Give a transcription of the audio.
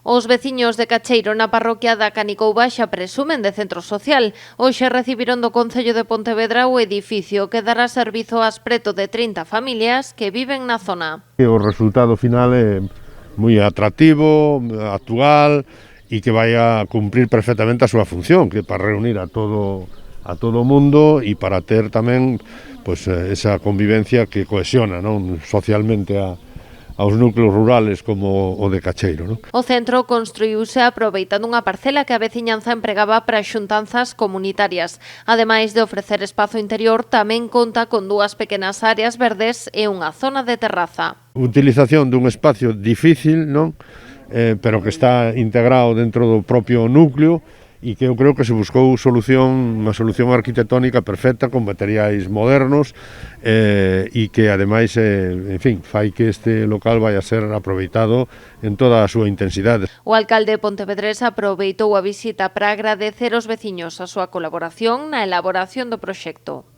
Os veciños de Cacheiro na parroquia da Canicouba xa presumen de centro social. Hoxe recibiron do Concello de Pontevedra o edificio que dará servizo ás preto de 30 familias que viven na zona. O resultado final é moi atractivo, actual e que vai a cumprir perfectamente a súa función, que é para reunir a todo o mundo e para ter tamén pois, esa convivencia que cohesiona, non, socialmente aos núcleos rurales como o de Cacheiro. Non? O centro construíuse aproveitando unha parcela que a veciñanza empregaba para xuntanzas comunitarias. Ademais de ofrecer espazo interior, tamén conta con 2 pequenas áreas verdes e unha zona de terraza. Utilización dun espacio difícil, non? Pero que está integrado dentro do propio núcleo e que eu creo que se buscou unha solución arquitectónica perfecta con materiais modernos e que ademais, en fin, fai que este local vai a ser aproveitado en toda a súa intensidade. O alcalde pontevedrés aproveitou a visita para agradecer aos veciños a súa colaboración na elaboración do proxecto.